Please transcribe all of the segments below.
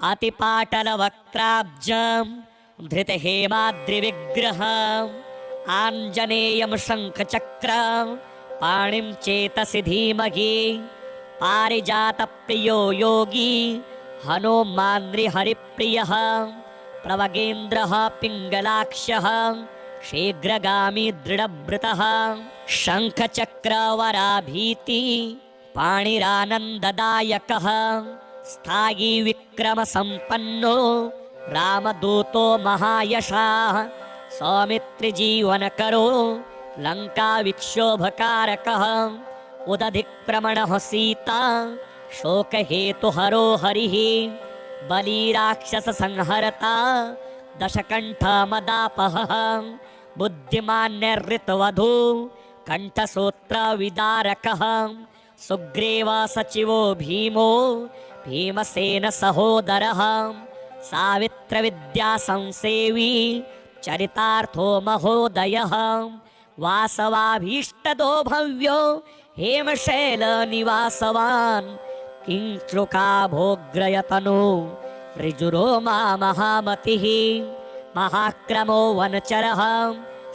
अतिपाटलवक्त्राब्जं धृतहेमाद्रिविग्रहम् आञ्जनेयं शङ्खचक्रं पाणिं चेतसि धीमहि पारिजातप्रियो योगी हनुमान्हरिप्रियः प्रवगेन्द्रः पिङ्गलाक्षः शीघ्रगामी दृढभृतः शङ्खचक्रवराभीति पाणिरानन्ददायकः स्थायी विक्रमसम्पन्नो रामदूतो महायशः सौमित्रिजीवनकरो लङ्काविक्षोभकारकः उदधिक्रमणः सीता शोकहेतुहरो हरिः बलिराक्षससंहरता दशकण्ठमदापहः बुद्धिमान्यऋतवधू कण्ठसूत्रविदारकः सुग्रीव सचिवो भीमो भीमसेन सहोदरः सावित्रविद्यासंसेवी चरितार्थो महोदयः वासवाभीष्टदो भव्यो हेमशैलनिवासवान् किंचुकाभोग्रयतनु ऋजुरोमा महामतिः महाक्रमो वनचरः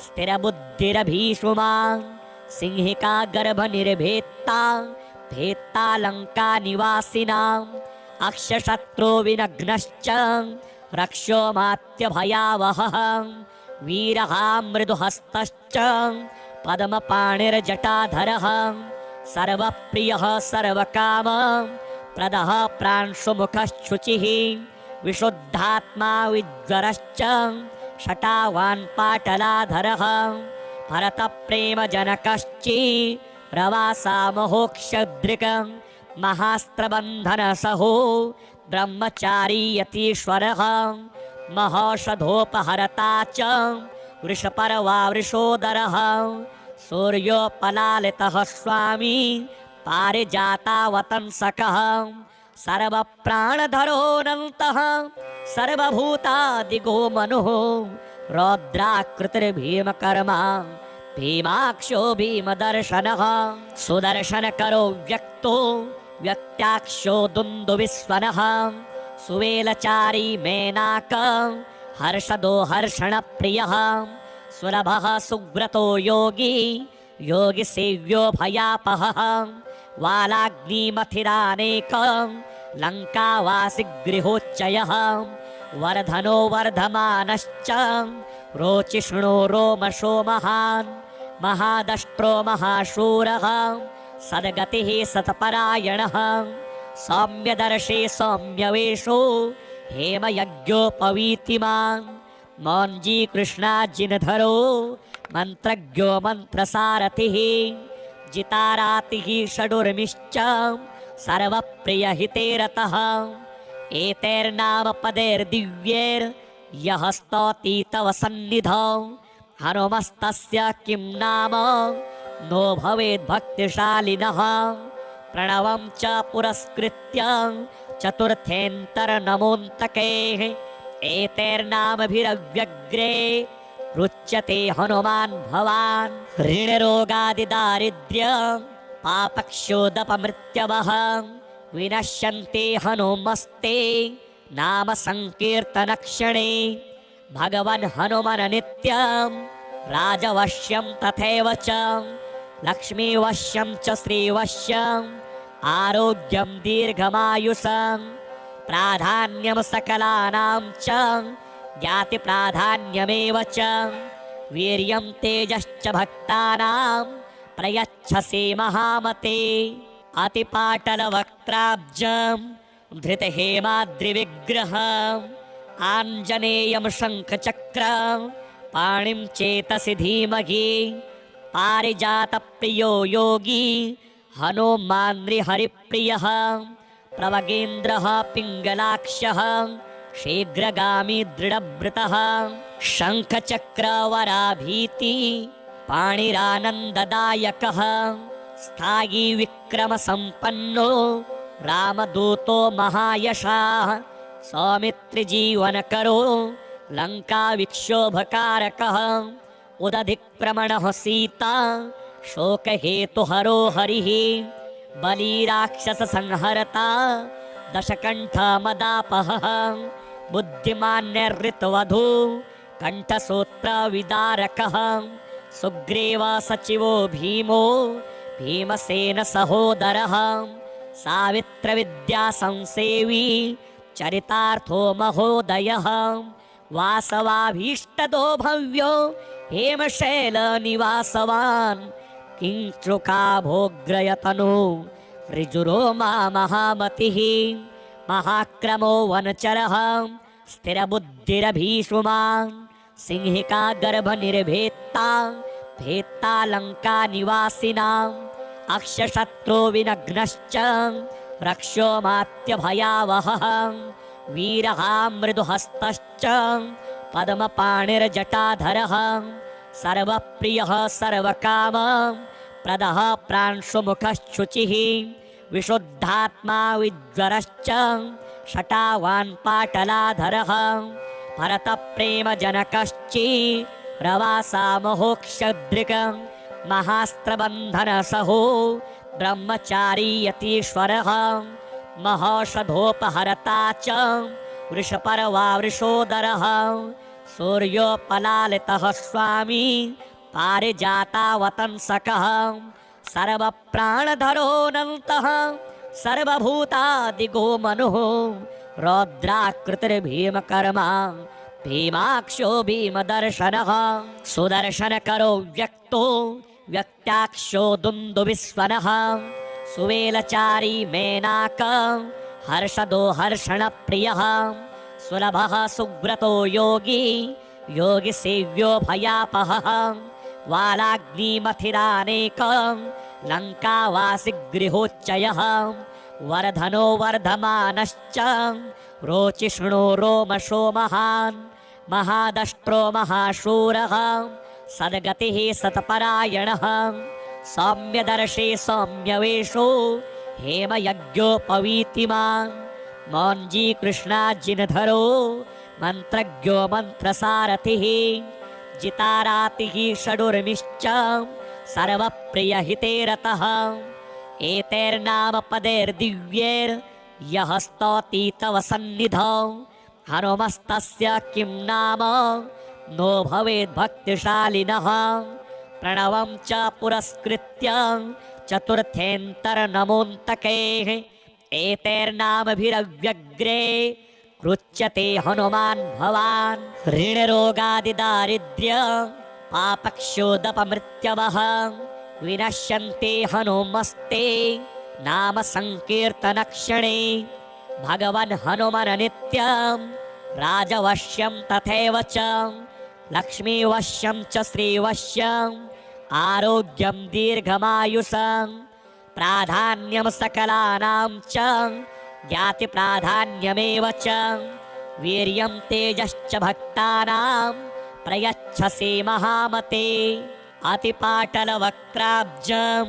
स्थिरबुद्धिरभीषुमान् सिंहिका गर्भनिर्भेत्ता भेत्ता लङ्का निवासिनाम् अक्षशत्रो विनग्नश्च रक्षो मात्यभयावहः वीरः मृदुहस्तश्च पद्मपाणिर्जटाधरः सर्वप्रियः सर्वकाम प्रदः प्रांशुमुखश्शुचिः विशुद्धात्मा विज्वरश्च शटावान् पाटलाधरः भरतप्रेमजनकश्चि रवासा महोक्षदृक् महास्त्रबन्धनसहो ब्रह्मचारी यतीश्वरः महौषधोपहरता च वृषपर्वा वृषोदरः सूर्योपलालितः स्वामी पारिजातावतंसकः सर्वप्राणधरोऽनन्तः सर्वभूतादिगो मनुः रौद्राकृतिर्भीमकर्मा भीमाक्षो भीमदर्शनः सुदर्शनकरो व्यक्तो व्यक्त्याक्षो दुन्दुभिस्वनः सुवेलचारी मेनाक हर्षदो हर्षणप्रियः सुलभः सुव्रतो योगी योगिसेव्यो भयापहः वालाग्निमथिरानेक लङ्कावासि गृहोच्चयः वर्धनो वर्धमानश्च रोचिष्णो रोमशो महान् महादष्ट्रो महाशूरः सद्गतिः सत्परायणः सौम्यदर्शी सौम्यवेशो हेमयज्ञोपवीतिमान् मौञ्जी कृष्णाजिनधरो मन्त्रज्ञो मन्त्रसारथिः जितारातिः षडुर्मिश्च सर्वप्रियहिते रतः एतैर्नामपदैर्दिव्यैर्यः स्तौति तव सन्निधौ हनुमस्तस्य किं नाम नो भवेद्भक्तिशालिनः प्रणवं च पुरस्कृत्य चतुर्थेऽन्तर्नमोऽन्तके एतैर्नामभिरव्यग्रे रुच्यते हनुमान् भवान् ऋणरोगादिदारिद्र्य पापक्षोदपमृत्यवः विनश्यन्ते हनुमस्ते नाम संकीर्तनक्षणे भगवन् हनुमन् नित्यं राजवश्यं तथैव च लक्ष्मीवश्यं च श्रीवश्यम् आरोग्यं दीर्घमायुषं प्राधान्यं सकलानां च ज्ञातिप्राधान्यमेव च वीर्यं तेजश्च भक्तानां प्रयच्छसि महामते अतिपाटलवक्त्राब्जं धृतहेमाद्रिविग्रहम् आञ्जनेयं शङ्खचक्रं पाणिं चेतसि धीमहि पारिजातप्रियो योगी हनुमान्हरिप्रियः प्रवगेन्द्रः पिङ्गलाक्षः शीघ्रगामी दृढभृतः शङ्खचक्रवराभीति पाणिरानन्ददायकः स्थायी विक्रमसम्पन्नो रामदूतो महायशः सौमित्रिजीवनकरो लङ्काविक्षोभकारकः उदधिक्रमणः सीता शोकहेतुहरो हरिः बलिराक्षससंहरता दशकण्ठमदापहः बुद्धिमान्यर्ऋतवधू कण्ठसूत्रविदारकः सुग्रीव सचिवो भीमो भीमसेन सहोदरः सावित्रविद्या संसेवी चरितार्थो महोदयः वासवाभीष्टदो भव्यो हेमशैलनिवासवान् किंचुका भोग्रयतनु ऋजुरोमा महामतिः महाक्रमो वनचरः स्थिरबुद्धिरभीषुमान् सिंहिका गर्भनिर्भेत्ता भेत्ता लङ्का निवासिनाम् अक्षशत्रो विनग्नश्च रक्षो मात्यभयावहः वीरः मृदुहस्तश्च पद्मपाणिर्जटाधरः सर्वप्रियः सर्वकाम प्रदः प्रांशुमुखश्शुचिः विशुद्धात्मा विज्वरश्च शटावान् पाटलाधरः भरतप्रेमजनकश्ची रवासा महोक्षदृक् महास्त्रबन्धनसहो ब्रह्मचारी यतीश्वरः महौषधोपहरता च वृषपर्वा वृषोदरः सूर्योपलालितः स्वामी पारिजातावतंसकः सर्वप्राणधरोऽनन्तः सर्वभूतादिगो मनुः रौद्राकृतिर्भीमकर्मा भीमाक्षो भीमदर्शनः सुदर्शनकरो व्यक्तो व्यक्त्याक्षो दुन्दुभिस्वनः सुवेलचारी मेनाक हर्षदो हर्षणप्रियः सुलभः सुव्रतो योगी योगिसेव्यो भयापहः वालाग्निमथिरानेक लङ्कावासिगृहोच्चयः वर्धनो वर्धमानश्च रोचिष्णो रोमशो महान् महादष्ट्रो महाशूरः सद्गतिः सत्परायणः सौम्यदर्शी सौम्यवेशो हेमयज्ञोपवीतिमान् मौञ्जी कृष्णाजिनधरो मन्त्रज्ञो मन्त्रसारथिः जितारातिः षडुर्मिश्च सर्वप्रियहिते रतः एतैर्नामपदैर्दिव्यैर्यः स्तौति तव सन्निधौ हनुमस्तस्य किं नाम नो भवेद्भक्तिशालिनः प्रणवं च पुरस्कृत्य चतुर्थेऽन्तर्नमोऽन्तकैः एतैर्नामभिरव्यग्रे कृच्यते हनुमान् भवान् ऋणरोगादिदारिद्र्य पापक्षोदपमृत्यवः विनश्यन्ते हनुमस्ते नाम संकीर्तनक्षणे भगवन् हनुमन् नित्यं राजवश्यं तथैव च लक्ष्मीवश्यं च श्रीवश्यम् आरोग्यं दीर्घमायुषं प्राधान्यं सकलानां च ज्ञातिप्राधान्यमेव च वीर्यं तेजश्च भक्तानां प्रयच्छसि महामते अतिपाटलवक्त्राब्जं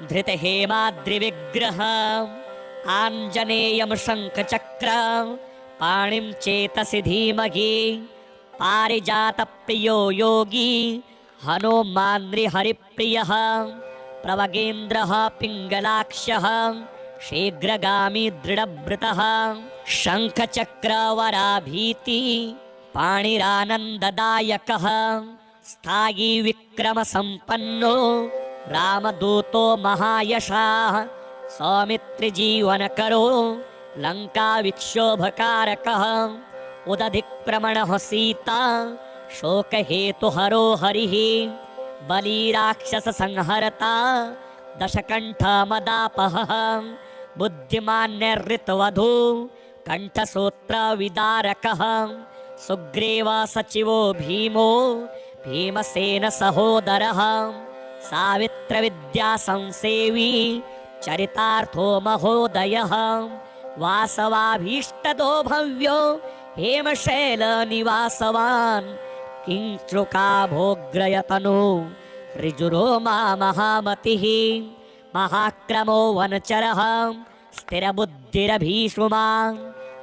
धृतहेमाद्रिविग्रहम् आञ्जनेयं शङ्खचक्रं पाणिं चेतसि धीमहि पारिजातप्रियो योगी हनुमान् नृहरिप्रियः प्रवगेन्द्रः पिङ्गलाक्षः शीघ्रगामी दृढभृतः शङ्खचक्रवराभीति पाणिरानन्ददायकः स्थायी विक्रमसम्पन्नो रामदूतो महायशाः सौमित्रिजीवनकरो लङ्काविक्षोभकारकः उदधिक्रमणः सीता शोकहेतुहरो हरिः बलिराक्षससंहरता दशकण्ठमदापहः बुद्धिमान्यर्ऋतवधू कण्ठसूत्रविदारकः सुग्रीव सचिवो भीमो भीमसेन सहोदरः सावित्रविद्या संसेवी चरितार्थो महोदयः वासवाभीष्टदो भव्यो हेमशैलनिवासवान् किंचुका भोग्रयतनु ऋजुरोमा महामतिः महाक्रमो वनचरः स्थिरबुद्धिरभीषुमान्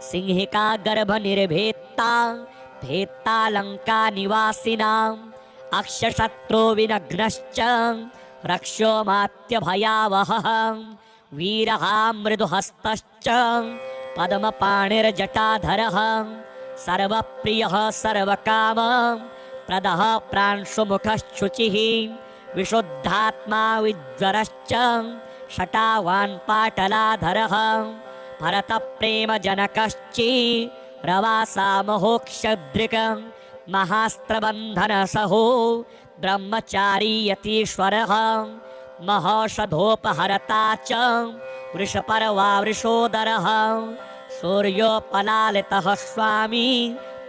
सिंहिका गर्भनिर्भेत्ता भेत्ता लङ्का निवासिनाम् अक्षशत्रो विनग्नश्च रक्षो मात्यभयावहः वीरः मृदुहस्तश्च पद्मपाणिर्जटाधरः सर्वप्रियः सर्वकाम प्रदः प्रांशुमुखश्शुचिः विशुद्धात्मा विज्वरश्च शटावान् पाटलाधरः भरतप्रेमजनकश्चिरवासा महोक्षदृक् महास्त्रबन्धनसहो ब्रह्मचारी यतीश्वरः महौषधोपहरता च वृषपर्वा वृषोदरः सूर्योपलालितः स्वामी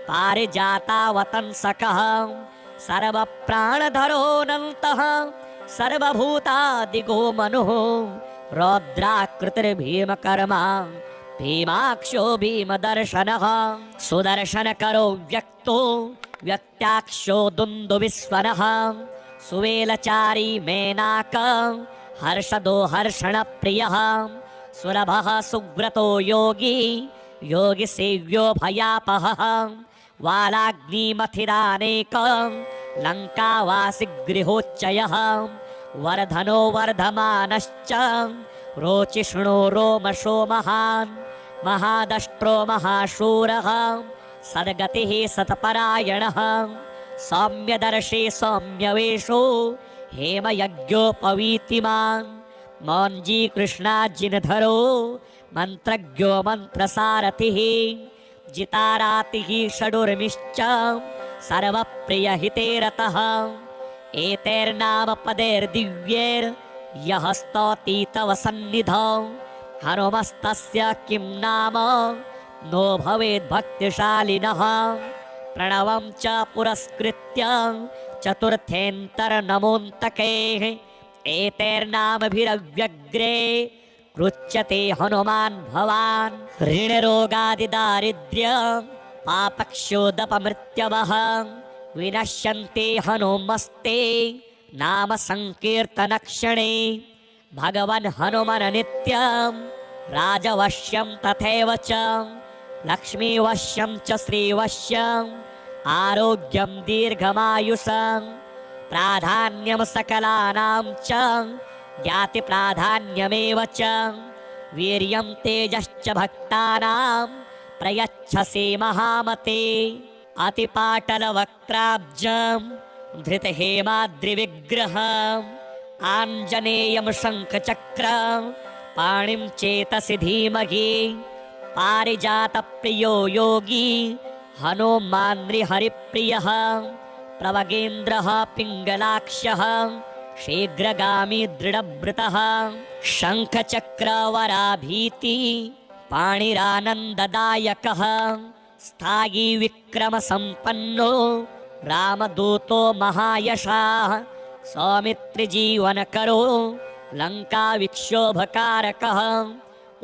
पारिजातावतंसकः सर्वप्राणधरोऽनन्तः सर्वभूतादिगो मनुः रौद्राकृतिर्भीमकर्मा भीमाक्षो भीमदर्शनः सुदर्शनकरो व्यक्तो व्यक्त्याक्षो दुन्दुभिस्वरः सुवेलचारी मेनाक हर्षदो हर्षणप्रियः सुलभः सुव्रतो योगी योगिसेव्यो भयापहः वालाग्निमथिरानेक लङ्कावासिगृहोच्चयः वर्धनो वर्धमानश्च रोचिष्णो रोमशो महान् महादष्ट्रो महाशूरः सद्गतिः सत्परायणः सौम्यदर्शी सौम्यवेशो हेमयज्ञोपवीतिमान् मौञ्जी कृष्णाजिनधरो मन्त्रज्ञो मन्त्रसारथिः जितारातिः षडुर्मिश्च सर्वप्रियहिते रतः एतैर्नाम पदैर्दिव्यैर्यः स्तौति तव सन्निधौ हनुमस्तस्य किं नाम नो भवेद्भक्तिशालिनः प्रणवं च पुरस्कृत्य चतुर्थेऽन्तर्नमोऽन्तके एतैर्नामभिरव्यग्रे रुच्यते हनुमान् भवान् ऋणरोगादिदारिद्र्य पापक्षोदपमृत्यवः विनश्यन्ते हनुमस्ते नाम संकीर्तनक्षणे भगवन् हनुमन् नित्यं राजवश्यं तथैव च लक्ष्मीवश्यं च श्रीवश्यम् आरोग्यं दीर्घमायुषं प्राधान्यं सकलानां च ज्ञातिप्राधान्यमेव च वीर्यं तेजश्च भक्तानां प्रयच्छसि महामते अतिपाटलवक्त्राब्जं धृतहेमाद्रिविग्रहम् आञ्जनेयं शङ्खचक्रं पाणिं चेतसि धीमहि पारिजातप्रियो योगी हनुमान् नृहरिप्रियः प्रवगेन्द्रः पिङ्गलाक्षः शीघ्रगामी दृढव्रतः शङ्खचक्रवराभीति पाणिरानन्ददायकः स्थायी विक्रमसम्पन्नो रामदूतो महायशाः सौमित्रिजीवनकरो लङ्काविक्षोभकारकः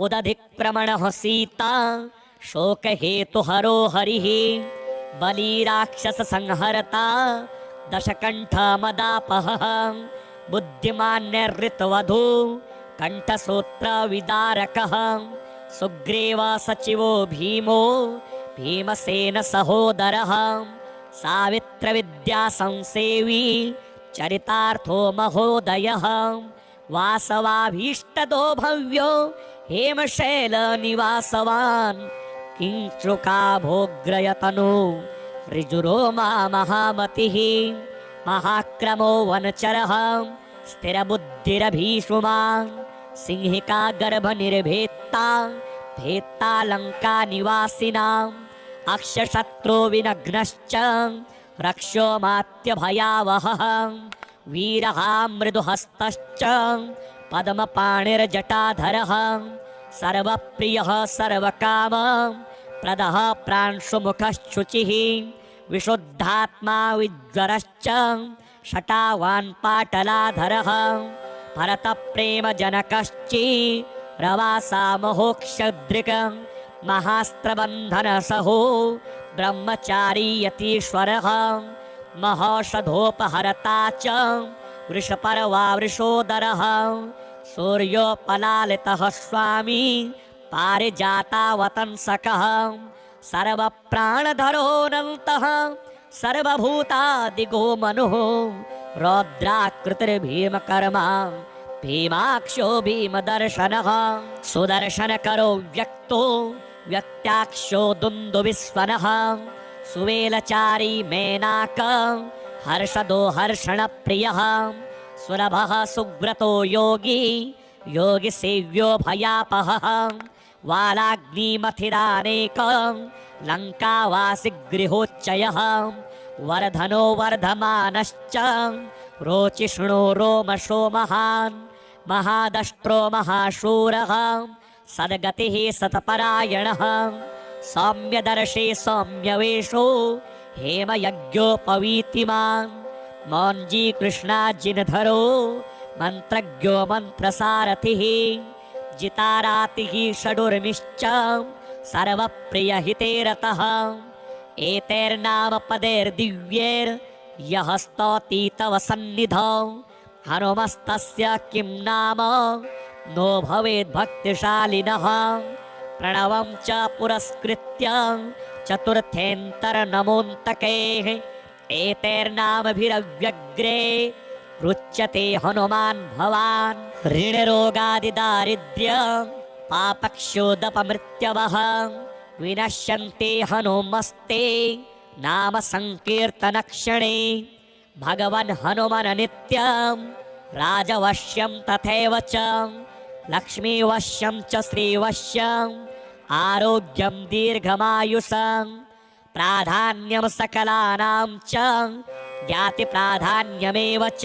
उदधिक्रमणः सीता शोकहेतुहरो हरिः बलिराक्षससंहरता दशकण्ठमदापहः बुद्धिमान्यऋतवधू कण्ठसूत्रविदारकः सुग्रीवसचिवो भीमो भीमसेन सहोदरः सावित्रविद्यासंसेवी चरितार्थो महोदयः वासवाभीष्टदो भव्यो हेमशैलनिवासवान् किंचुका भोग्रयतनु ऋजुरोमा महामतिः महाक्रमो वनचरः स्थिरबुद्धिरभीषुमान् सिंहिका गर्भनिर्भेत्ता भेत्ता लङ्कानिवासिनाम् अक्षशत्रो विनग्नश्च रक्षो मात्यभयावहः वीरः मृदुहस्तश्च पद्मपाणिर्जटाधरः सर्वप्रियः सर्वकाम प्रदः प्रांशुमुखश्शुचिः विशुद्धात्मा विज्वरश्च शटावान् पाटलाधरः भरतप्रेमजनकश्चिरवासा महोक्षदृक् महास्त्रबन्धनसहो ब्रह्मचारी यतीश्वरः महौषधोपहरता च वृषपर्वा वृषोदरः सूर्योपलालितः स्वामी पारिजातावतंसकः सर्वप्राणधरोऽनन्तः सर्वभूतादिगो मनुः रौद्राकृतिर्भीमकर्मा भीमाक्षो भीमदर्शनः सुदर्शनकरो व्यक्तो व्यक्त्याक्षो दुन्दुभिस्वनः सुवेलचारी मेनाक हर्षदो हर्षणप्रियः सुलभः सुव्रतो योगी योगिसेव्यो भयापहः वालाग्निमथिरानेक लङ्कावासिगृहोच्चयः वर्धनो वर्धमानश्च रोचिष्णो रोमशो महान् महादष्ट्रो महाशूरः सद्गतिः सत्परायणः सौम्यदर्शी सौम्यवेशो हेमयज्ञोपवीतिमान् मौञ्जी कृष्णाजिनधरो मन्त्रज्ञो मन्त्रसारथिः जितारातिः षडुर्मिश्च सर्वप्रियहिते रतः एतैर्नामपदैर्दिव्यैर्यः स्तौति तव सन्निधौ हनुमस्तस्य किं नाम नो भवेद्भक्तिशालिनः प्रणवं च पुरस्कृत्य चतुर्थेऽन्तर्नमोऽन्तके एतैर्नामभिरव्यग्रे रुच्यते हनुमान् भवान् ऋणरोगादिदारिद्र्य पापक्षोदपमृत्यवः विनश्यन्ते हनुमस्ते नाम संकीर्तनक्षणे भगवन् हनुमन् नित्यं राजवश्यं तथैव च लक्ष्मीवश्यं च श्रीवश्यम् आरोग्यं दीर्घमायुषं प्राधान्यं सकलानां च ज्ञातिप्राधान्यमेव च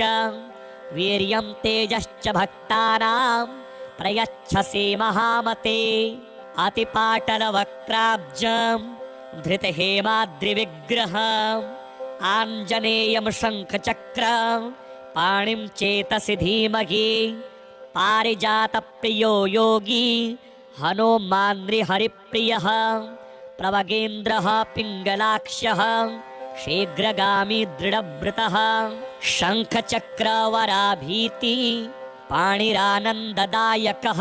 वीर्यं तेजश्च भक्तानां प्रयच्छसि महामते अतिपाटलवक्त्राब्जं धृतहेमाद्रिविग्रहम् आञ्जनेयं शङ्खचक्रं पाणिं चेतसि धीमहि पारिजातप्रियो योगी हनुमान्हरिप्रियः प्रवगेन्द्रः पिङ्गलाक्षः शीघ्रगामी दृढव्रतः शङ्खचक्रवराभीति पाणिरानन्ददायकः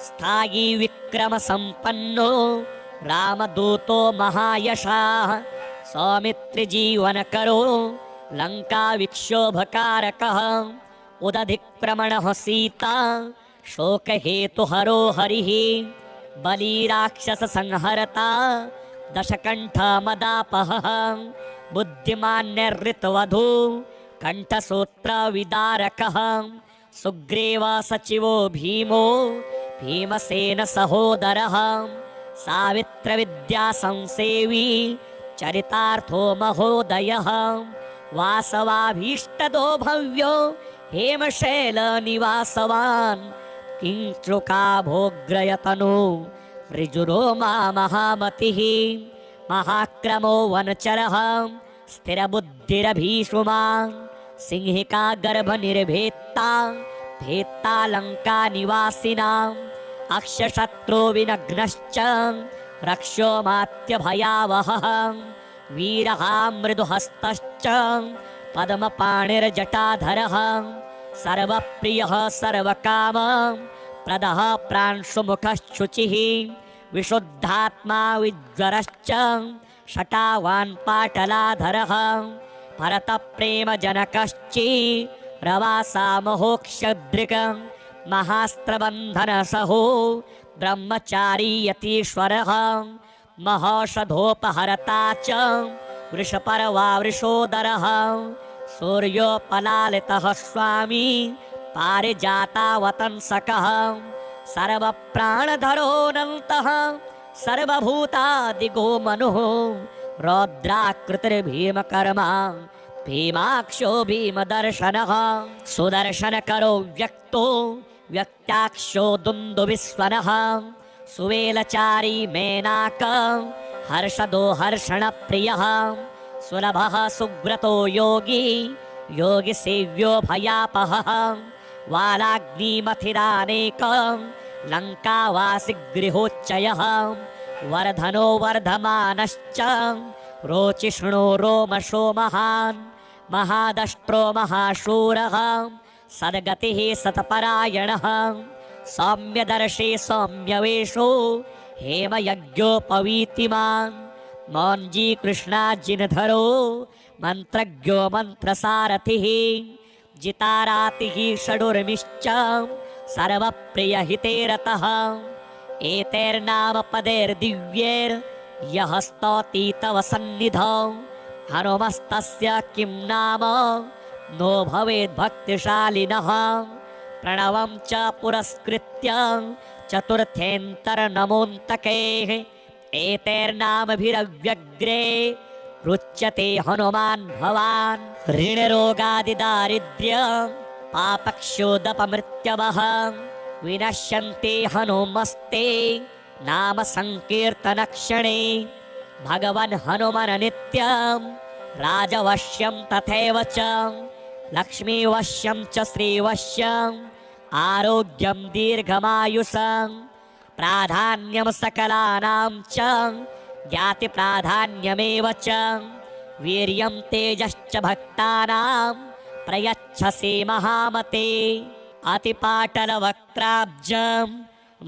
स्थायी विक्रमसम्पन्नो रामदूतो महायशाः सौमित्रिजीवनकरो लङ्काविक्षोभकारकः उदधिक्रमणः सीता शोकहेतुहरो हरिः बलिराक्षससंहरता दशकण्ठमदापहः बुद्धिमान्यर्ऋतवधू कण्ठसूत्रविदारकः सुग्रीवसचिवो भीमो भीमसेनसहोदरः सावित्रविद्यासंसेवी चरितार्थो महोदयः वासवाभीष्टदो भव्यो हेमशैलनिवासवान् किंचुका भोग्रयतनु ऋजुरोमा महामतिः महाक्रमो वनचरः स्थिरबुद्धिरभीषुमान् सिंहिका गर्भनिर्भेत्ता भेत्ता लङ्कानिवासिनाम् अक्षशत्रो विनग्नश्च रक्षोमात्यभयावहः वीरः मृदुहस्तश्च पद्मपाणिर्जटाधरः सर्वप्रियः सर्वकाम प्रदः प्रांशुमुखश्शुचिः विशुद्धात्मा विज्वरश्च शटावान् पाटलाधरः भरतप्रेमजनकश्चिरवासा महोक्षदृक् महास्त्रबन्धनसहो ब्रह्मचारी यतीश्वरः महौषधोपहरता च वृषपर्वा वृषोदरः सूर्योपलालितः स्वामी पारिजातावतंसकः सर्वप्राणधरोऽनन्तः सर्वभूतादिगो मनुः रौद्राकृतिर्भीमकर्मा भीमाक्षो भीमदर्शनः सुदर्शनकरो व्यक्तो व्यक्त्याक्षो दुन्दुभिस्वनः सुवेलचारी मेनाक हर्षदो हर्षणप्रियः सुलभः सुव्रतो योगी योगिसेव्यो भयापहः वालाग्निमथिरानेक लङ्कावासिगृहोच्चयः वर्धनो वर्धमानश्च रोचिष्णो रोमशो महान् महादष्ट्रो महाशूरः सद्गतिः सत्परायणः सौम्यदर्शी सौम्यवेशो हेमयज्ञोपवीतिमान् मौञ्जी कृष्णाजिनधरो मन्त्रज्ञो मन्त्रसारथिः जितारातिः षडुर्मिश्च सर्वप्रियहिते रतः एतैर्नाम पदैर्दिव्यैर् यः स्तौति तव सन्निधौ हनुमस्तस्य किं नाम नो भवेद् भक्तिशालिनः प्रणवं च पुरस्कृत्य चतुर्थेऽन्तर्नमोऽन्तकैः एतैर्नामभिरव्यग्रे रुच्यते हनुमान् भवान् ऋणरोगादिदारिद्र्य पापक्षोदपमृत्यवः विनश्यन्ते हनुमस्ते नाम संकीर्तनक्षणे भगवन् हनुमन् नित्यं राजवश्यं तथैव च लक्ष्मीवश्यं च श्रीवश्यम् आरोग्यं दीर्घमायुषं प्राधान्यं सकलानां च ज्ञातिप्राधान्यमेव च वीर्यं तेजश्च भक्तानां प्रयच्छसि महामते अतिपाटलवक्त्राब्जं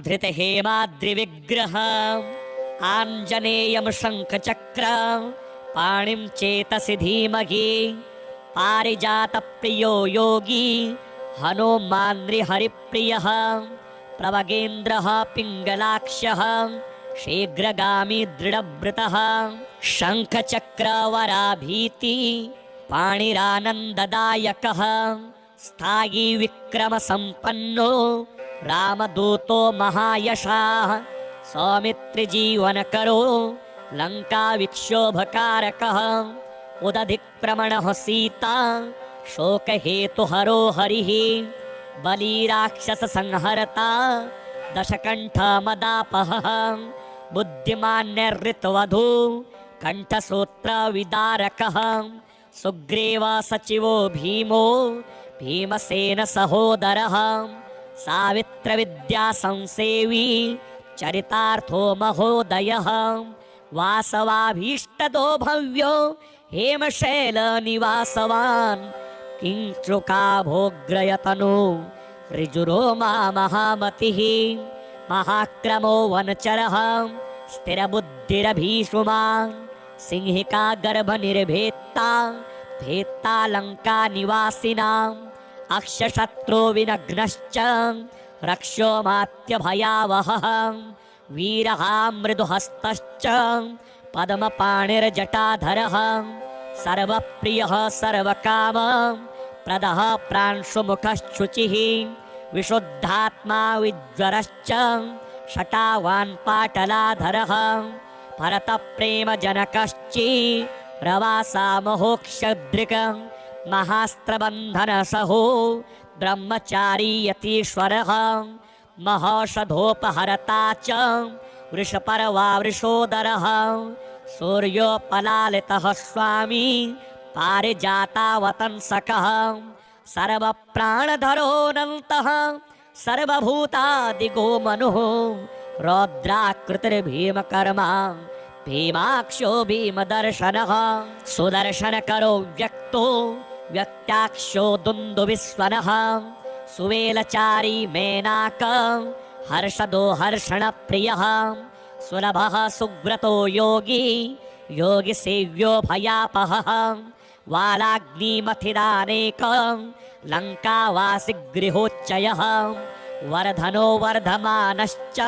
धृतहेमाद्रिविग्रहम् आञ्जनेयं शङ्खचक्रं पाणिं चेतसि धीमहि पारिजातप्रियो योगी हनुमान्हरिप्रियः प्रवगेन्द्रः पिङ्गलाक्षः शीघ्रगामी दृढव्रतः शङ्खचक्रवराभीति पाणिरानन्ददायकः स्थायी विक्रमसम्पन्नो रामदूतो महायशाः सौमित्रिजीवनकरो लङ्काविक्षोभकारकः उदधिक्रमणः सीता शोकहेतुहरो हरिः बलिराक्षससंहर्ता दशकण्ठमदापहः बुद्धिमान्यर्ऋतवधू कण्ठसूत्रविदारकः सुग्रीवा सचिवो भीमो भीमसेनसहोदरः सावित्रविद्यासंसेवी चरितार्थो महोदयः वासवाभीष्टदो भव्यो हेमशैलनिवासवान् किंचुका भोग्रयतनु ऋजुरोमा महामतिः महाक्रमो वनचरः स्थिरबुद्धिरभीषुमान् सिंहिका गर्भनिर्भेत्ता भेत्ता लङ्का निवासिनाम् अक्षशत्रो विनग्नश्च रक्षो मात्यभयावहः वीरः मृदुहस्तश्च पद्मपाणिर्जटाधरः सर्वप्रियः सर्वकाम प्रदः प्रांशुमुखश्चुचिः विशुद्धात्मा विज्वरश्च शटावान् पाटलाधरः भरतप्रेमजनकश्चि रवासा महोक्षदृक् महास्त्रबन्धनसहो ब्रह्मचारी यतीश्वरः महौषधोपहरता च वृषपर्वा वृषोदरः सूर्योपलालितः स्वामी पारिजातावतंसकः सर्वप्राणधरोऽनन्तः सर्वभूतादिगो मनुः रौद्राकृतिर्भीमकर्मा भीमाक्षो भीमदर्शनः सुदर्शनकरो व्यक्तो व्यक्ताक्षो दुन्दुभिस्वनः सुवेलचारी मेनाक हर्षदो हर्षणप्रियः सुलभः सुव्रतो योगी योगिसेव्यो भयापहः वालाग्निमथिदानेक लङ्कावासि गृहोच्चयः वर्धनो वर्धमानश्च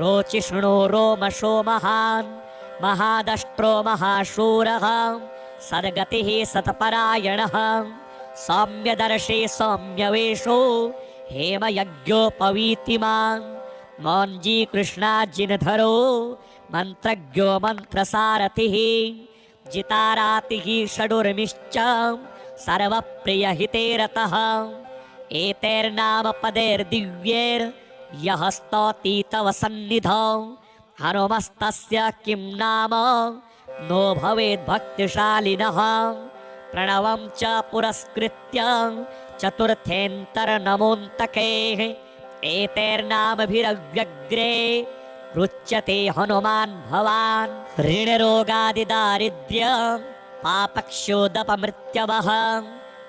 रोचिष्णो रोमशो महान् महादष्ट्रो महाशूरः सद्गतिः सत्परायणः सौम्यदर्शी सौम्यवेशो हेमयज्ञोपवीतिमान् मौञ्जी कृष्णाजिनधरो मन्त्रज्ञो मन्त्रसारथिः जितारातिः षडुर्मिश्च सर्वप्रियहिते रतः एतैर्नाम पदैर्दिव्यैर् यः स्तौति तव सन्निधौ हनुमस्तस्य किं नाम नो भवेद् भक्तिशालिनः प्रणवं च पुरस्कृत्य चतुर्थेऽन्तर्नमोऽन्तकैः एतैर्नामभिरव्यग्रे रुच्यते हनुमान् भवान् ऋणरोगादिदारिद्र्य पापक्षोदपमृत्यवः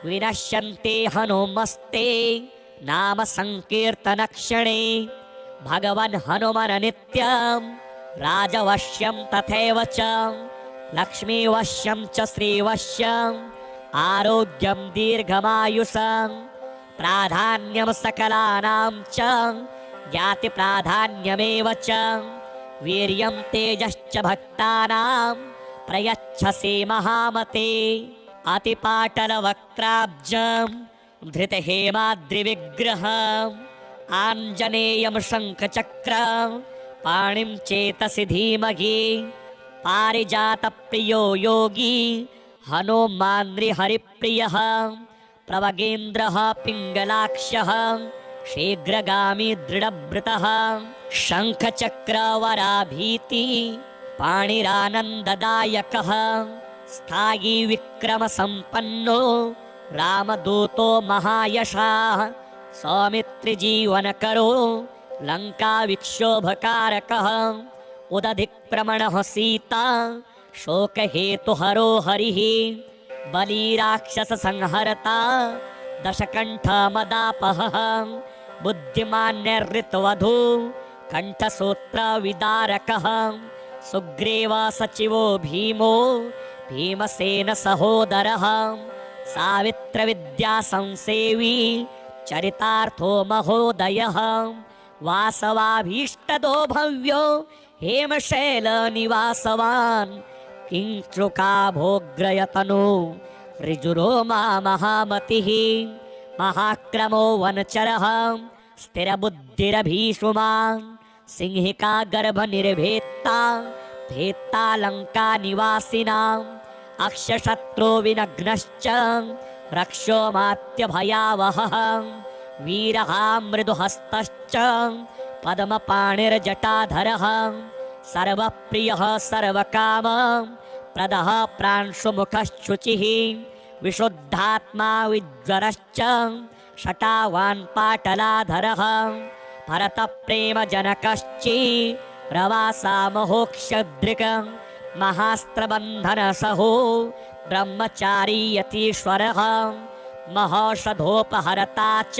विनश्यन्ते हनुमस्ते नाम संकीर्तनक्षणे भगवन् हनुमन् नित्यं राजवश्यं तथैव च लक्ष्मीवश्यं च श्रीवश्यम् आरोग्यं दीर्घमायुषं प्राधान्यं सकलानां च ज्ञातिप्राधान्यमेव च वीर्यं तेजश्च भक्तानां प्रयच्छसे महामते अतिपाटलवक्त्राब्जं धृतहेमाद्रिविग्रहम् आञ्जनेयं शङ्खचक्रं पाणिं चेतसि धीमहि पारिजातप्रियो योगी हनुमान्हरिप्रियः प्रवगेन्द्रः पिङ्गलाक्षः शीघ्रगामी दृढभृतः शङ्खचक्रवराभीति पाणिरानन्ददायकः स्थायी विक्रमसम्पन्नो रामदूतो महायशः सौमित्रिजीवनकरो लङ्काविक्षोभकारकः उदधिक्रमणः सीता शोकहेतुहरो हरिः बलिराक्षससंहर्ता दशकण्ठमदापहः बुद्धिमान्यऋतवधू कण्ठसूत्रविदारकः सुग्रीव सचिवो भीमो भीमसेनसहोदरः सावित्रविद्यासंसेवी चरितार्थो महोदयः वासवाभीष्टदो भव्यो हेमशैलनिवासवान् किंचुकाभोग्रयतनु ऋजुरोमा महामतिः महाक्रमो वनचरः स्थिरबुद्धिरभीषुमान् सिंहिका गर्भनिर्भेत्ता भेत्ता लङ्कानिवासिनाम् अक्षशत्रो विनग्नश्च रक्षोमात्यभयावहः वीरः मृदुहस्तश्च पद्मपाणिर्जटाधरः सर्वप्रियः सर्वकाम प्रदः प्रांशुमुखश्शुचिः विशुद्धात्मा विज्वरश्च शटावान् पाटलाधरः भरतप्रेमजनकश्चि रवासा महोक्षदृक् महास्त्रबन्धनसहो ब्रह्मचारी यतीश्वरः महौषधोपहरता च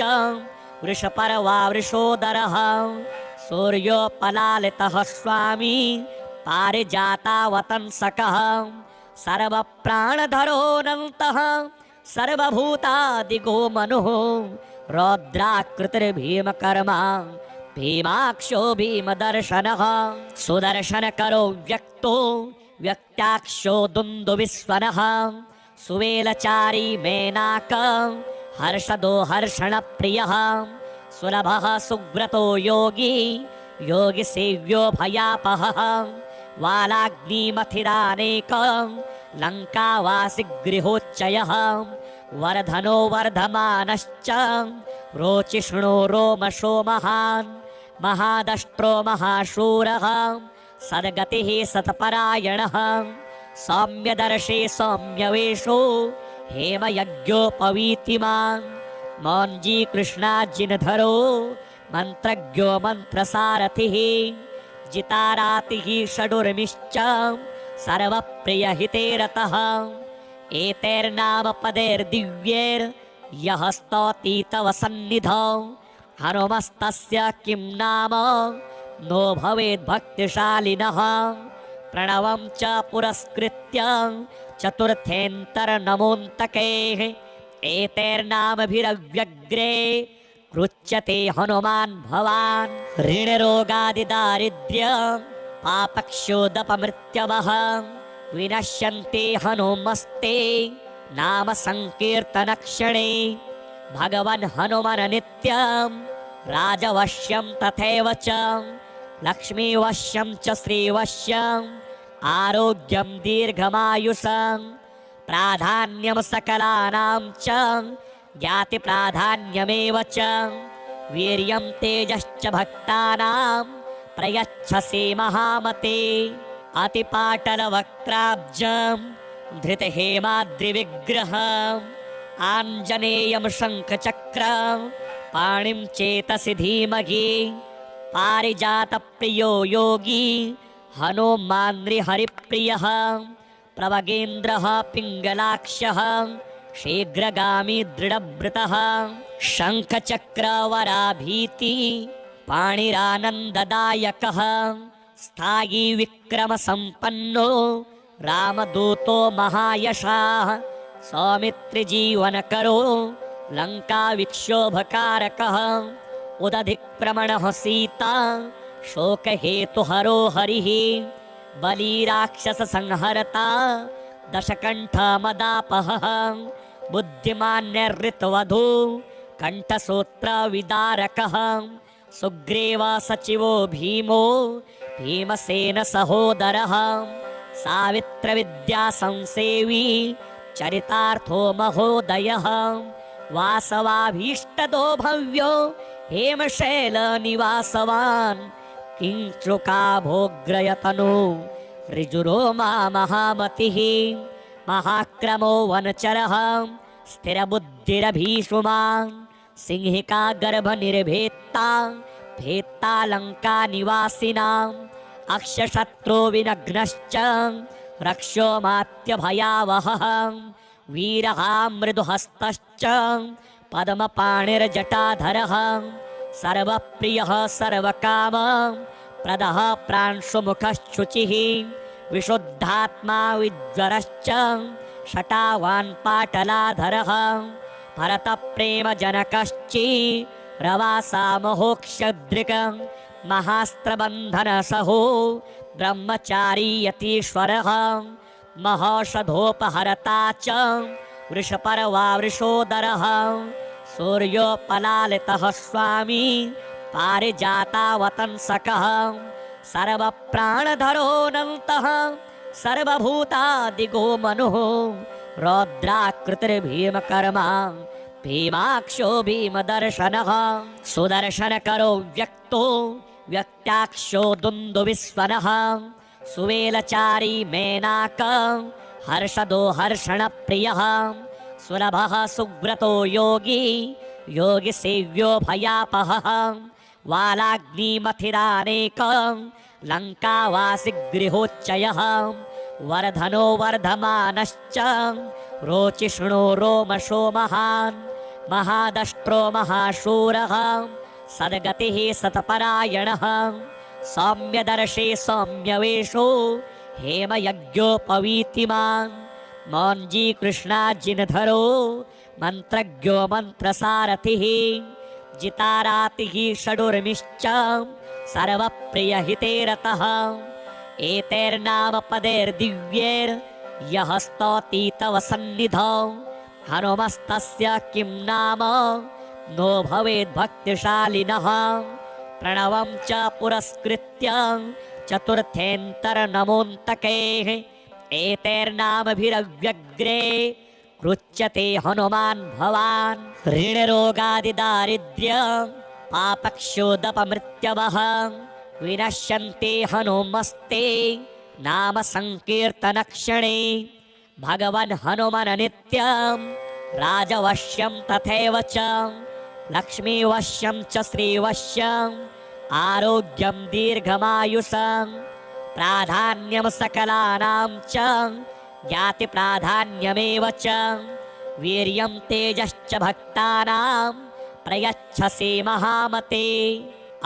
वृषपर्वा वृषोदरः सूर्योपलालितः स्वामी पारिजातावतंसकः सर्वप्राणधरोऽनन्तः सर्वभूतादिगो मनुः रौद्राकृतिर्भीमकर्मा भीमाक्षो भीमदर्शनः सुदर्शनकरो व्यक्तो व्यक्त्याक्षो दुन्दुभिस्वनः सुवेलचारी मेनाक हर्षदो हर्षणप्रियः सुलभः सुव्रतो योगी योगिसेव्यो भयापहः वालाग्निमथिरानेक लङ्कावासिगृहोच्चयः वर्धनो वर्धमानश्च रोचिष्णो रोमशो महान् महादष्ट्रो महाशूरः सद्गतिः सत्परायणः सौम्यदर्शी सौम्यवेशो हेमयज्ञोपवीतिमान् मौञ्जी कृष्णाजिनधरो मन्त्रज्ञो मन्त्रसारथिः जितारातिः षडुर्मिश्च सर्वप्रियहिते रतः एतैर्नामपदैर्दिव्यैर्यः स्तौति तव सन्निधौ हनुमस्तस्य किं नाम नो भवेद्भक्तिशालिनः प्रणवं च पुरस्कृत्य चतुर्थेऽन्तर्नमोऽन्तके एतैर्नामभिरव्यग्रे कृच्यते हनुमान् भवान् ऋणरोगादिदारिद्र्य पापक्षोदपमृत्यवः विनश्यन्ते हनुमस्ते नाम संकीर्तनक्षणे भगवन् हनुमन् नित्यं राजवश्यं तथैव च लक्ष्मीवश्यं च श्रीवश्यम् आरोग्यं दीर्घमायुषं प्राधान्यं सकलानां च ज्ञातिप्राधान्यमेव च वीर्यं तेजश्च भक्तानां प्रयच्छसे महामते अतिपाटलवक्त्राब्जं धृतहेमाद्रिविग्रहम् आञ्जनेयं शङ्खचक्रं पाणिं चेतसि धीमहि पारिजातप्रियो योगी हनुमान्हरिप्रियः प्रवगेन्द्रः पिङ्गलाक्षः शीघ्रगामी दृढभृतः शङ्खचक्रवराभीति पाणिरानन्ददायकः स्थायी विक्रमसम्पन्नो रामदूतो महायशः सौमित्रिजीवनकरो लङ्काविक्षोभकारकः उदधिक्रमणः सीता शोकहेतुहरो हरिः बलिराक्षससंहरता दशकण्ठमदापहः बुद्धिमान्यर्ऋतवधू कण्ठसूत्रविदारकः सुग्रीवा सचिवो भीमो भीमसेन सहोदरः सावित्रविद्या संसेवी चरितार्थो महोदयः वासवाभीष्टदो भव्यो हेमशैलनिवासवान् किंचुका भोग्रयतनु ऋजुरोमा महामतिः महाक्रमो वनचरः स्थिरबुद्धिरभीषुमान् सिंहिका गर्भनिर्भेत्ता भेत्ता लङ्का निवासिनाम् अक्षशत्रो विनग्नश्च रक्षो मात्यभयावहः वीरः मृदुहस्तश्च पद्मपाणिर्जटाधरः सर्वप्रियः सर्वकाम प्रदः प्रांशुमुखश्शुचिः विशुद्धात्मा विज्वरश्च शटावान् पाटलाधरः भरतप्रेमजनकश्ची रवासा महोक्षदृक् महास्त्रबन्धनसहो ब्रह्मचारी यतीश्वरः महौषधोपहरता च वृषपर्वा वृषोदरः सूर्योपलालितः स्वामी पारिजातावतंसकः सर्वप्राणधरोऽनन्तः सर्वभूतादिगो मनुः रौद्राकृतिर्भीमकर्मा भीमाक्षो भीमदर्शनः सुदर्शनकरो व्यक्तो व्यक्त्याक्षो दुन्दुभिस्वनः सुवेलचारी मेनाक हर्षदो हर्षणप्रियः सुलभः सुव्रतो योगी योगिसेव्यो भयापहः वालाग्निमथिरानेक लङ्कावासिगृहोच्चयः वर्धनो वर्धमानश्च रोचिष्णो रोमशो महान् महादष्ट्रो महाशूरः सद्गतिः सतपरायणः सौम्यदर्शी सौम्यवेशो हेमयज्ञोपवीतिमान् मौञ्जी कृष्णाजिनधरो मन्त्रज्ञो मन्त्रसारथिः जितारातिः षडुर्मिश्च सर्वप्रियहिते रतः एतैर्नामपदैर्दिव्यैर्यः स्तौति तव सन्निधौ हनुमस्तस्य किं नाम नो भवेद्भक्तिशालिनः प्रणवं च पुरस्कृत्य चतुर्थेऽन्तर्नमोऽन्तकैः एतैर्नामभिरव्यग्रे कृच्यते हनुमान् भवान् ऋणरोगादिदारिद्र्य पापक्षोदपमृत्यवः विनश्यन्ते हनुमस्ते नाम संकीर्तनक्षणे भगवन् हनुमन् नित्यं राजवश्यं तथैव च लक्ष्मीवश्यं च श्रीवश्यम् आरोग्यं दीर्घमायुषं प्राधान्यं सकलानां च ज्ञातिप्राधान्यमेव च वीर्यं तेजश्च भक्तानां प्रयच्छसि महामते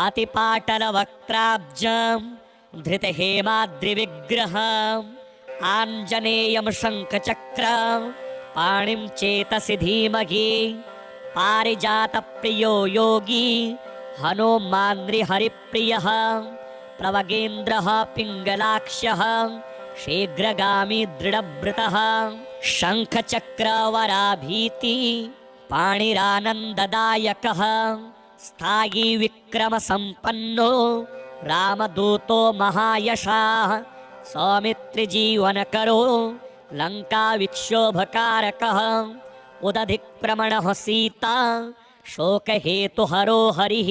अतिपाटलवक्त्राब्जं धृतहेमाद्रिविग्रहम् आञ्जनेयं शङ्खचक्रं पाणिं चेतसि धीमहि पारिजातप्रियो योगी हनुमान् नृहरिप्रियः प्रवगेन्द्रः पिङ्गलाक्षः शीघ्रगामी दृढव्रतः शङ्खचक्रवराभीति पाणिरानन्ददायकः स्थायी विक्रमसम्पन्नो रामदूतो महायशाः सौमित्रिजीवनकरो लङ्काविक्षोभकारकः उदधिक्रमणः सीता शोकहेतुहरो हरिः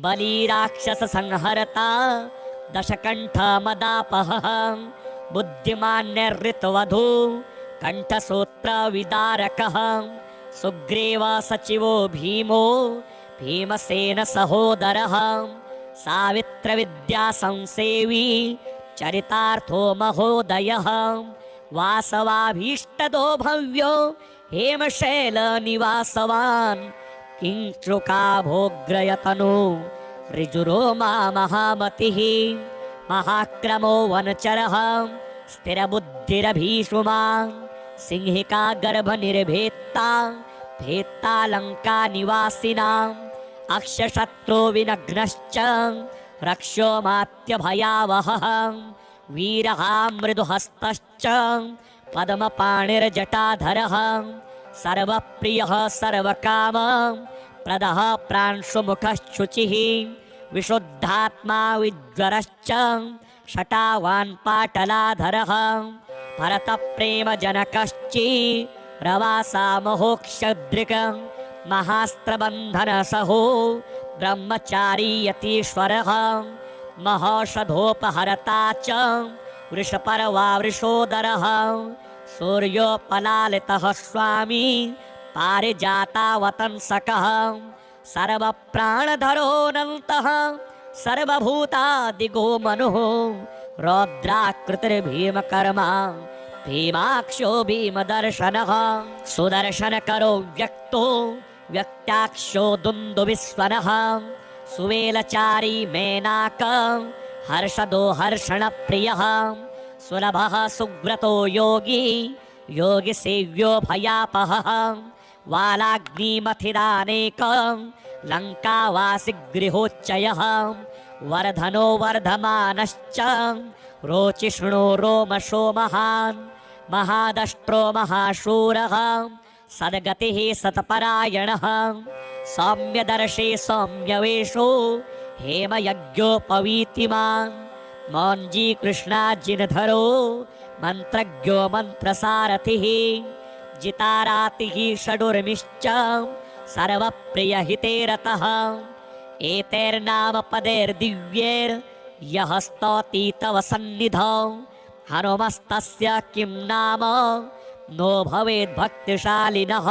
बलिराक्षससंहरता दशकण्ठमदापहः बुद्धिमान्यर्ऋतवधू कण्ठसूत्रविदारकः सुग्रीवा सचिवो भीमो भीमसेन सहोदरः सावित्रविद्या संसेवी चरितार्थो महोदयः वासवाभीष्टदो भव्यो हेमशैलनिवासवान् किंचुका भोग्रयतनु ऋजुरोमा महामतिः महाक्रमो वनचरः स्थिरबुद्धिरभीषुमान् सिंहिका गर्भनिर्भेत्ता भेत्ता लङ्का निवासिनाम् अक्षशत्रो विनग्नश्च रक्षोमात्यभयावहः वीरः मृदुहस्तश्च पद्मपाणिर्जटाधरः सर्वप्रियः सर्वकाम प्रदः प्रांशुमुखश्शुचिः विशुद्धात्मा विज्वरश्च शटावान् पाटलाधरः भरतप्रेमजनकश्ची रवासा महोक्षदृक् महास्त्रबन्धनसहो ब्रह्मचारी यतीश्वरः महौषधोपहरता च वृषपर्वा वृषोदरः सूर्योपलालितः स्वामी पारिजातावतंसकः सर्वप्राणधरोऽनन्तः सर्वभूतादिगो मनुः रौद्राकृतिर्भीमकर्मा भीमाक्षो भीमदर्शनः सुदर्शनकरो व्यक्तो व्यक्त्याक्षो दुन्दुभिस्वनः सुवेलचारी मेनाक हर्षदो हर्षणप्रियः सुलभः सुव्रतो योगी योगिसेव्यो भयापहः वालाग्निमथिदानेक लङ्कावासिगृहोच्चयः वर्धनो वर्धमानश्च रोचिष्णो रोमशो महान् महादष्ट्रो महाशूरः सद्गतिः सत्परायणः सौम्यदर्शी सौम्यवेशो हेमयज्ञोपवीतिमान् मौञ्जी कृष्णाजिनधरो मन्त्रज्ञो मन्त्रसारथिः जितारातिः षडुर्मिश्च सर्वप्रियहिते रतः एतैर्नामपदैर्दिव्यैर्यः स्तौति तव सन्निधौ हनुमस्तस्य किं नाम नो भवेद्भक्तिशालिनः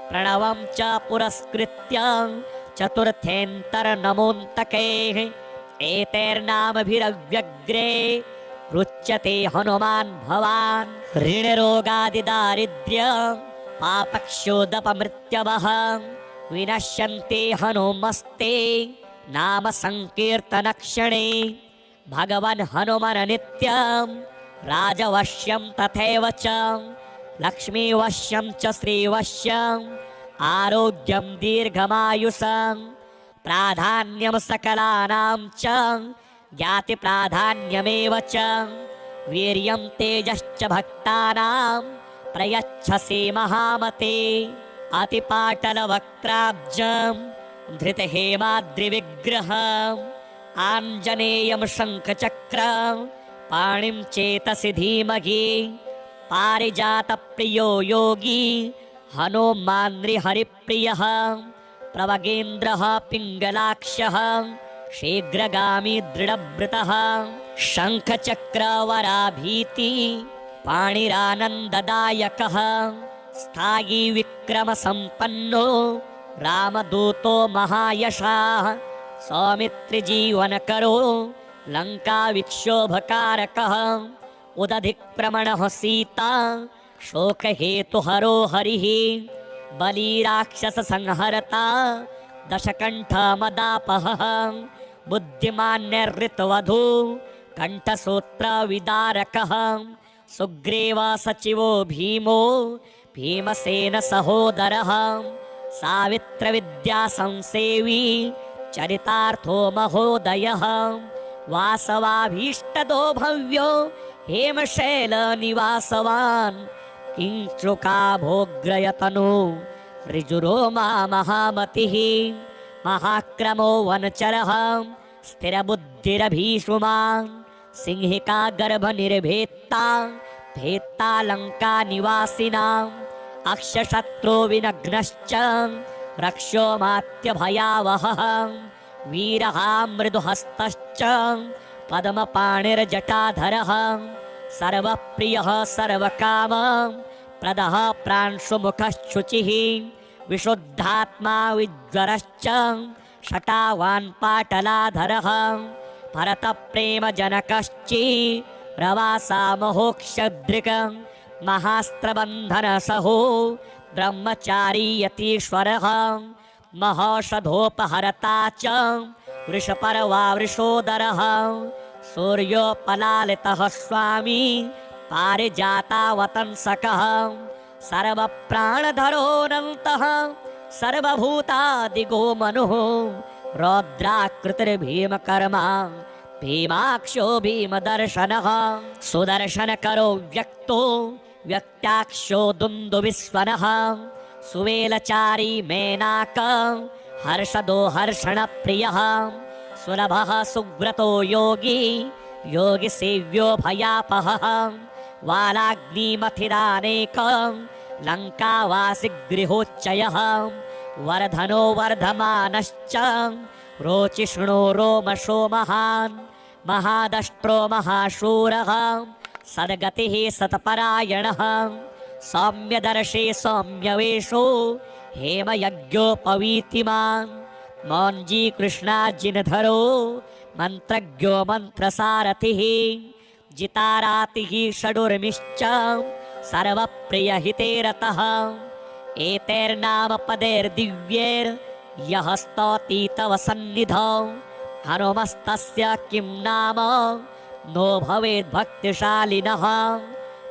प्रणवं च पुरस्कृत्य चतुर्थेऽन्तर्नमोऽन्तके एतैर्नामभिरव्यग्रे रुच्यते हनुमान् भवान् ऋणरोगादिदारिद्र्य पापक्षोदपमृत्यवः विनश्यन्ते हनुमस्ते नाम संकीर्तनक्षणे भगवन् हनुमन् नित्यं राजवश्यं तथैव च लक्ष्मीवश्यं च श्रीवश्यम् आरोग्यं दीर्घमायुषं प्राधान्यं सकलानां च ज्ञातिप्राधान्यमेव च वीर्यं तेजश्च भक्तानां प्रयच्छसि महामते अतिपाटलवक्त्राब्जं धृतहेमाद्रिविग्रहम् आञ्जनेयं शङ्खचक्रं पाणिं चेतसि धीमहि पारिजातप्रियो योगी हनुमान्हरिप्रियः प्रवगेन्द्रः पिङ्गलाक्षः शीघ्रगामी दृढभृतः शङ्खचक्रवराभीति पाणिरानन्ददायकः स्थायी विक्रमसम्पन्नो रामदूतो महायशः सौमित्रिजीवनकरो लङ्काविक्षोभकारकः उदधिक्प्रमणः सीता शोकहेतुहरो हरिः बलिराक्षससंहरता दशकण्ठमदापहः बुद्धिमान्यर्ऋतवधू कण्ठसूत्रविदारकः सुग्रीवसचिवो भीमो भीमसेनसहोदरः सावित्रविद्यासंसेवी चरितार्थो महोदयः वासवाभीष्टदो भव्यो हेमशैलनिवासवान् किंचुकाभोग्रयतनु ऋजुरोमा महामतिः महाक्रमो वनचरः स्थिरबुद्धिरभीषुमान् सिंहिका गर्भनिर्भेत्ता भेत्ता लङ्कानिवासिनाम् अक्षशत्रो विनग्नश्च रक्षोमात्यभयावहः वीरः मृदुहस्तश्च पद्मपाणिर्जटाधरः सर्वप्रियः सर्वकाम प्रदः प्रांशुमुखश्शुचिः विशुद्धात्मा विज्वरश्च शटावान् पाटलाधरः भरतप्रेमजनकश्ची रवासा महोक्षदृक् महास्त्रबन्धनसहो ब्रह्मचारी यतीश्वरः महौषधोपहरता च वृषपर्वा वृषोदरः सूर्योपलालितः स्वामी पारिजातावतंसकः सर्वप्राणधरोऽनन्तः सर्वभूतादिगो मनुः रौद्राकृतिर्भीमकर्मा भीमाक्षो भीमदर्शनः सुदर्शनकरो व्यक्तो व्यक्ताक्षो दुन्दुभिस्वनः सुवेलचारी मेनाक हर्षदो हर्षणप्रियः सुलभः सुव्रतो योगी योगिसेव्यो भयापहः वालाग्निमथिरानेक लङ्कावासिगृहोच्चयः वर्धनो वर्धमानश्च रोचिष्णो रोमशो महान् महादष्ट्रो महाशूरः सद्गतिः सत्परायणः सौम्यदर्शी सौम्यवेशो हेमयज्ञोपवीतिमान् मौञ्जी कृष्णाजिनधरो मन्त्रज्ञो मन्त्रसारथिः जितारातिः षडुर्मिश्च सर्वप्रियहिते रतः एतैर्नामपदैर्दिव्यैर्यः स्तौति तव सन्निधौ हनुमस्तस्य किं नाम नो भवेद्भक्तिशालिनः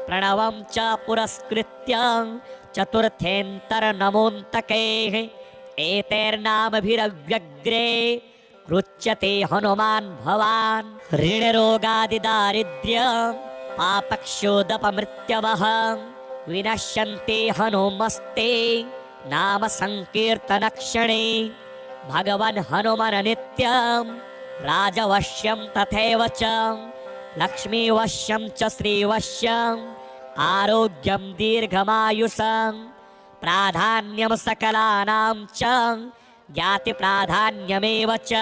प्रणवं च पुरस्कृत्य चतुर्थेऽन्तर्नमोऽन्तके एतैर्नामभिरव्यग्रे रुच्यते हनुमान् भवान् ऋणरोगादिदारिद्र्य पापक्षोदपमृत्यवः विनश्यन्ते हनुमस्ते नाम संकीर्तनक्षणे भगवन् हनुमन् नित्यं राजवश्यं तथैव च लक्ष्मीवश्यं च श्रीवश्यम् आरोग्यं दीर्घमायुषं प्राधान्यं सकलानां च ज्ञातिप्राधान्यमेव च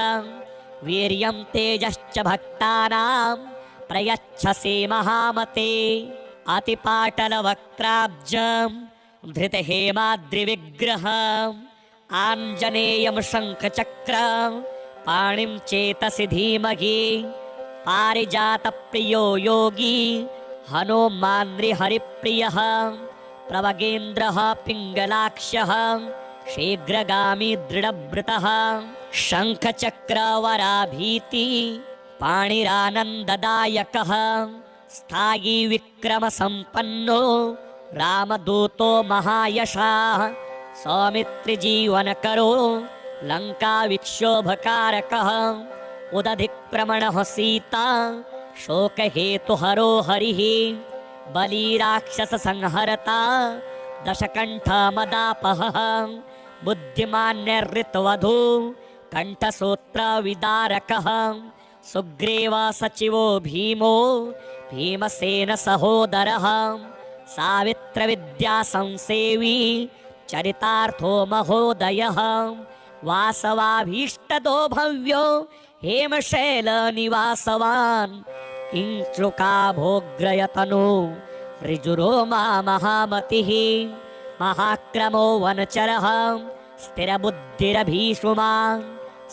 वीर्यं तेजश्च भक्तानां प्रयच्छसि महामते अतिपाटलवक्त्राब्जं धृतहेमाद्रिविग्रहम् आञ्जनेयं शङ्खचक्रं पाणिं चेतसि धीमहि पारिजातप्रियो योगी हनुमान्हरिप्रियः प्रवगेन्द्रः पिङ्गलाक्षः शीघ्रगामी दृढभृतः शङ्खचक्रवराभीति पाणिरानन्ददायकः स्थायी विक्रमसम्पन्नो रामदूतो महायशः सौमित्रिजीवनकरो लङ्काविक्षोभकारकः उदधिक्रमणः सीता शोकहेतुहरो हरिः बलिराक्षससंहरता दशकण्ठमदापहः बुद्धिमान्यऋतवधू कण्ठसूत्रविदारकः सुग्रीवा सचिवो भीमो भीमसेनसहोदरः सावित्रविद्यासंसेवी चरितार्थो महोदयः वासवाभीष्टदो भव्यो हेमशैलनिवासवान् किंचुका भोग्रयतनु ऋजुरोमा महामतिः महाक्रमो वनचरः स्थिरबुद्धिरभीषुमान्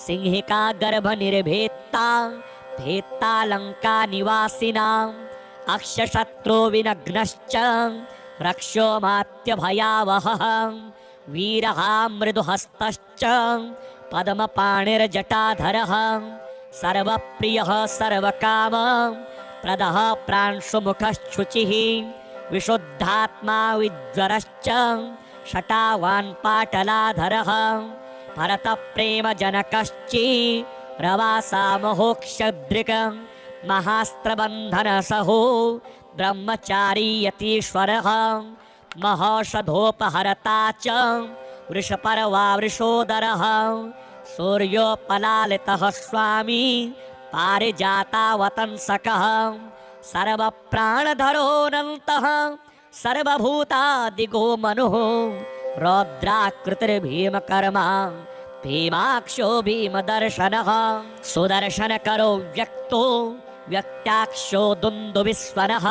सिंहिका गर्भनिर्भेत्ता भेत्ता लङ्कानिवासिनाम् अक्षशत्रो विनग्नश्च रक्षोमात्यभयावहः वीरः मृदुहस्तश्च पद्मपाणिर्जटाधरः सर्वप्रियः सर्वकाम प्रदः प्रांशुमुखश्शुचिः विशुद्धात्मा विज्वरश्च शटावान् पाटलाधरः भरतप्रेमजनकश्चिरवासा महोक्षदृक् महास्त्रबन्धनसहो ब्रह्मचारी यतीश्वरः महौषधोपहरता च वृषपर्वा वृषोदरः सूर्योपलालितः स्वामी पारिजातावतंसकः सर्वप्राणधरोऽनन्तः सर्वभूतादिगो मनुः रौद्राकृतिर्भीमकर्मा भीमाक्षो भीमदर्शनः सुदर्शनकरो व्यक्तो व्यक्ताक्षो दुन्दुभिस्वनः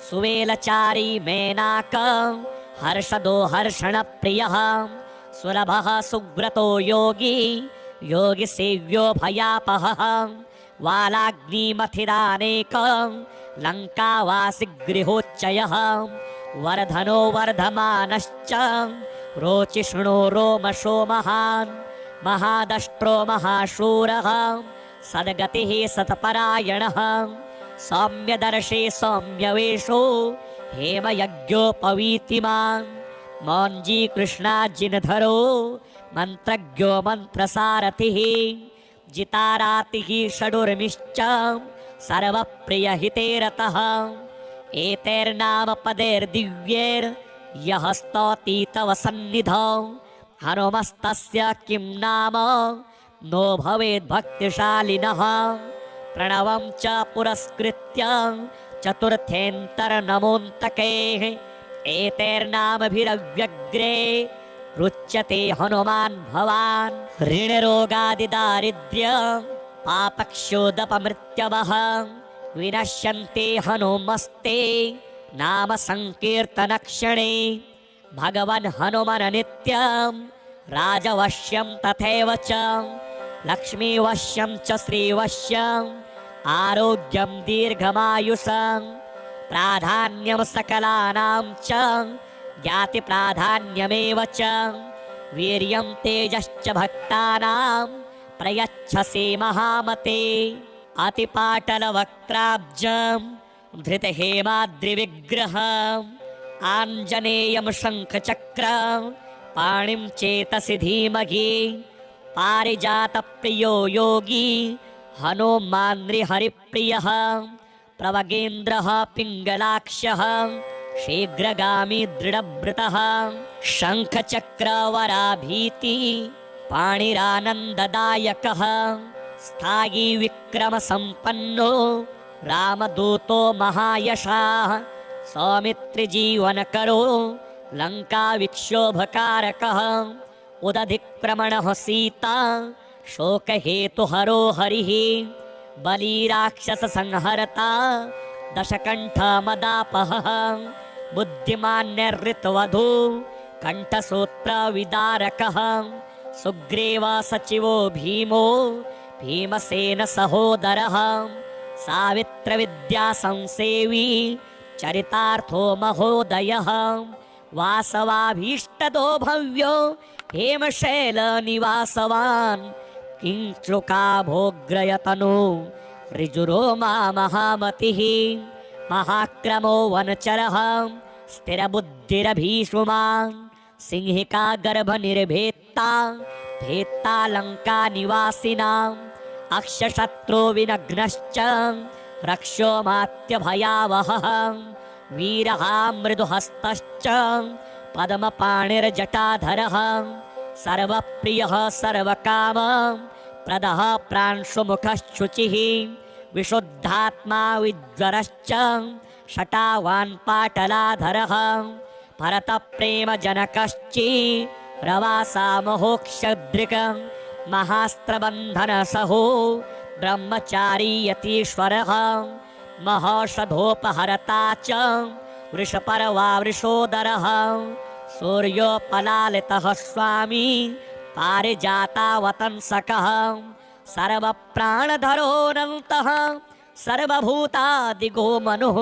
सुवेलचारी मेनाक हर्षदो हर्षणप्रियः सुलभः सुव्रतो योगी योगिसेव्यो भयापहः वालाग्निमथिरानेक लङ्कावासिगृहोच्चयः वर्धनो वर्धमानश्च रोचिष्णो रोमशो महान् महादष्ट्रो महाशूरः सद्गतिः सत्परायणः सौम्यदर्शी सौम्यवेशो हेमयज्ञोपवीतिमान् मौञ्जी कृष्णाजिनधरो मन्त्रज्ञो मन्त्रसारथिः जितारातिः षडुर्मिश्च सर्वप्रियहिते रतः एतैर्नामपदैर्दिव्यैर्यः स्तौति तव सन्निधौ हनुमस्तस्य किं नाम नो भवेद्भक्तिशालिनः प्रणवं च पुरस्कृत्य चतुर्थेऽन्तर्नमोऽन्तके एतैर्नामभिरव्यग्रे रुच्यते हनुमान् भवान् ऋणरोगादिदारिद्र्य पापक्षोदपमृत्यवः विनश्यन्ते हनुमस्ते नाम संकीर्तनक्षणे भगवन् हनुमन् नित्यं राजवश्यं तथैव च लक्ष्मीवश्यं च श्रीवश्यम् आरोग्यं दीर्घमायुषं प्राधान्यं सकलानां च ज्ञातिप्राधान्यमेव च वीर्यं तेजश्च भक्तानां प्रयच्छसि महामते अतिपाटलवक्त्राब्जं धृतहेमाद्रिविग्रहम् आञ्जनेयं शङ्खचक्रं पाणिं चेतसि धीमहि पारिजातप्रियो योगी हनुमान् हरिप्रियः प्रवगेन्द्रः पिङ्गलाक्षः शीघ्रगामी दृढभृतः शङ्खचक्रवराभीति पाणिरानन्ददायकः स्थायी विक्रमसम्पन्नो रामदूतो महायशाः सौमित्रिजीवनकरो लङ्काविक्षोभकारकः उदधिक्रमणः सीता शोकहेतुहरो हरिः बलिराक्षससंहरता दशकण्ठमदापहः बुद्धिमान्यऋतवधू कण्ठसूत्रविदारकः सुग्रीवा सचिवो भीमो भीमसेन सहोदरः सावित्रविद्यासंसेवी चरितार्थो महोदयः वासवाभीष्टदो भव्यो हेमशैलनिवासवान् किंचुका भोग्रयतनु ऋजुरोमा महामतिः महाक्रमो वनचरः स्थिरबुद्धिरभीषुमान् सिंहिका गर्भनिर्भेत्ता भेत्ता लङ्का निवासिनाम् अक्षशत्रो विनग्नश्च रक्षो मात्यभयावहः वीरः मृदुहस्तश्च पद्मपाणिर्जटाधरः सर्वप्रियः सर्वकाम प्रदः प्रांशुमुखश्शुचिः विशुद्धात्मा विज्वरश्च शटावान् पाटलाधरः भरतप्रेमजनकश्चि रवासा महोक्षदृक् महास्त्रबन्धनसहो ब्रह्मचारी यतीश्वरः महौषधोपहरता च वृषपर्वा वृषोदरः सूर्योपलालितः स्वामी पारिजातावतंसकः सर्वप्राणधरोऽनन्तः सर्वभूतादिगो मनुः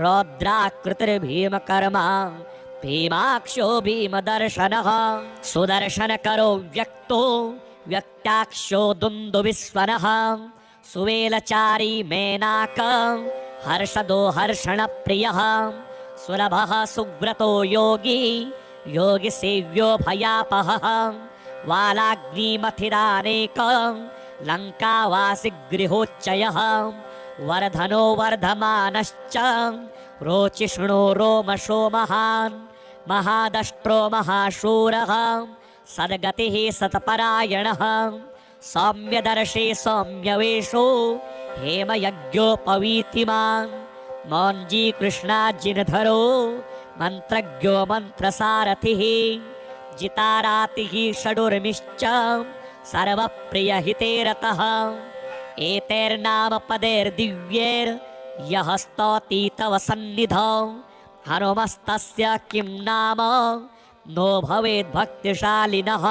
रौद्राकृतिर्भीमकर्मा भीमाक्षो भीमदर्शनः सुदर्शनकरो व्यक्तो व्यक्ताक्षो दुन्दुभिस्वनः सुवेलचारी मेनाक हर्षदो हर्षणप्रियः सुलभः सुव्रतो योगी योगिसेव्यो भयापहः वालाग्निमथिरानेक लङ्कावासि गृहोच्चयः वर्धनो वर्धमानश्च रोचिष्णो रोमशो महान् महादष्ट्रो महाशूरः सद्गतिः सत्परायणः सौम्यदर्शी सौम्यवेशो हेमयज्ञोपवीतिमान् मौञ्जी कृष्णाजिनधरो मन्त्रज्ञो मन्त्रसारथिः जितारातिः षडुर्मिश्च सर्वप्रियहिते रतः एतैर्नामपदैर्दिव्यैर्यः स्तौति तव सन्निधौ हनुमस्तस्य किं नाम नो भवेद्भक्तिशालिनः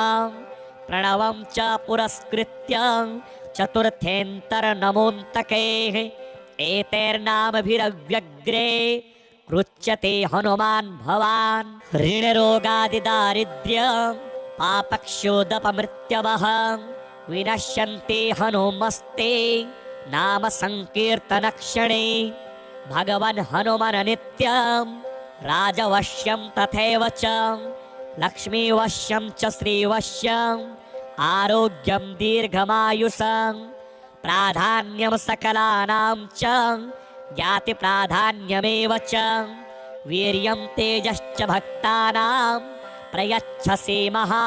प्रणवं च पुरस्कृत्य चतुर्थेऽन्तर्नमोऽन्तके एतैर्नामभिरव्यग्रे रुच्यते हनुमान् भवान् ऋणरोगादिदारिद्र्य पापक्षोदपमृत्यवः विनश्यन्ते हनुमस्ते नाम संकीर्तनक्षणे भगवन् हनुमन् नित्यं राजवश्यं तथैव च लक्ष्मीवश्यं च श्रीवश्यम् आरोग्यं दीर्घमायुषं प्राधान्यं सकलानां च ज्ञातिप्राधान्यमेव च वीर्यं तेजश्च भक्तानां प्रयच्छसि महा